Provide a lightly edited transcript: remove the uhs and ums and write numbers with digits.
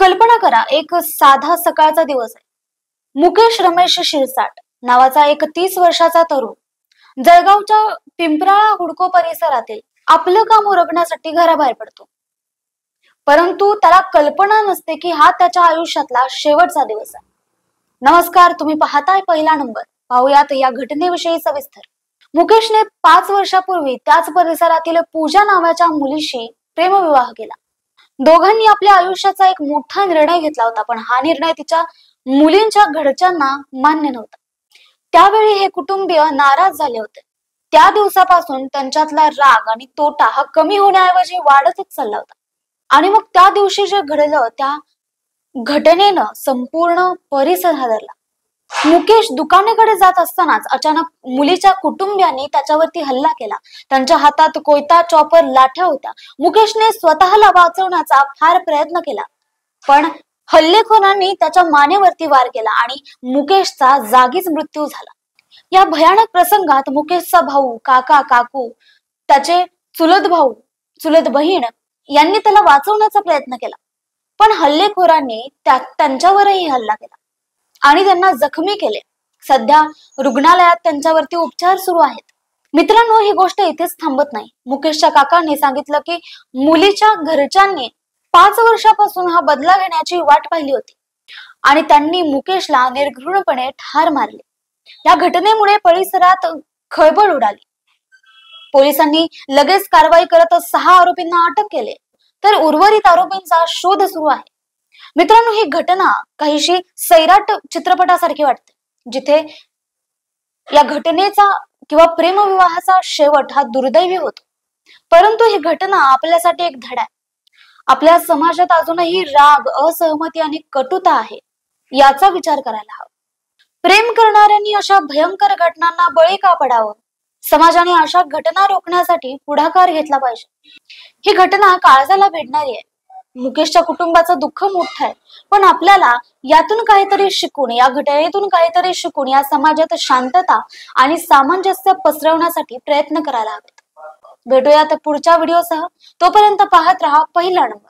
कल्पना करा, एक साधा सकाळचा दिवस आहे। मुकेश रमेश शिरसाट नावाचा एक 30 वर्षाचा तरुण जळगावच्या पिंपराळा हुडको परिसरातील आपलं काम उरकण्यासाठी घराबाहेर पडतो। परंतु त्याला कल्पना नसते की हा त्याच्या आयुष्यातला शेवटचा दिवस आहे। नमस्कार, तुम्ही पाहताय पहिला नंबर। पाहूयात या घटनेविषयी सविस्तर। मुकेशने 5 वर्षापूर्वी त्याच परिसरातील पूजा नावाच्या मुलीशी प्रेमविवाह केला। दोघांनी आपल्या आयुष्याचा एक मोठा निर्णय घेतला होता, पण हा निर्णय तिच्या मुलींच्या घरच्यांना मान्य नव्हता। त्यावेळी हे कुटुंबीय नाराज झाले होते। त्या दिवसापासून त्यांच्यातला राग आणि तोटा हा कमी होण्याऐवजी वाढतच चालला होता। आणि मग त्या दिवशी जे घडलं त्या घटनेनं संपूर्ण परिसर हादरला। मुकेश दुकानाकडे जात असतानाच अचानक मुलीच्या कुटुंबियांनी त्याच्यावरती हल्ला केला। त्यांच्या हातात कोयता, चॉपर, लाठ्या होत्या। मुकेशने स्वतःला वाचवण्याचा फार प्रयत्न केला, पण हल्लेखोरांनी त्याच्या मानेवरती वार केला आणि मुकेशचा जागीच मृत्यू झाला। या भयानक प्रसंगात मुकेशचा भाऊ, काका, काकू, त्याचे चुलत भाऊ, चुलत बहीण यांनी त्याला वाचवण्याचा प्रयत्न केला, पण हल्लेखोरांनी त्यांच्यावरही हल्ला केला आणि त्यांना जखमी केले। सध्या रुग्णालयात त्यांच्यावरती उपचार सुरू आहेत। मित्रांनो, ही गोष्ट इथेच थांबत नाही। मुकेशच्या काकांनी सांगितलं की मुलीच्या घरच्यांनी 5 वर्षापासून हा बदला घेण्याची वाट पाहिली होती आणि त्यांनी मुकेशला निर्घृणपणे ठार मारले। या घटनेमुळे परिसरात खळबळ उडाली। पोलिसांनी लगेच कारवाई करत 6 आरोपींना अटक केले, तर उर्वरित आरोपींचा शोध सुरू आहे। मित्रांनो, ही घटना काहीशी सैराट चित्रपटासारखी वाटते, जिथे या घटनेचा किंवा प्रेमविवाहाचा शेवट हा दुर्दैवी होतो। परंतु ही घटना आपल्यासाठी एक धडा आहे। आपल्या समाजात अजूनही राग, असहमती आणि कटुता आहे, याचा विचार करायला हवा। प्रेम करणाऱ्यांनी अशा भयंकर घटनांना बळी का पडावं? समाजाने अशा घटना रोखण्यासाठी पुढाकार घेतला पाहिजे। ही घटना काळजाला भिडणारी आहे। मुकेशच्या कुटुंबाचं दुःख मोठं आहे, पण आपल्याला यातून काहीतरी शिकून, या घटनेतून काहीतरी शिकून या समाजात शांतता आणि सामंजस्य पसरवण्यासाठी प्रयत्न करायला हवेत। भेटूयात पुढच्या व्हिडिओसह। तोपर्यंत पाहत रहा पहिला नंबर।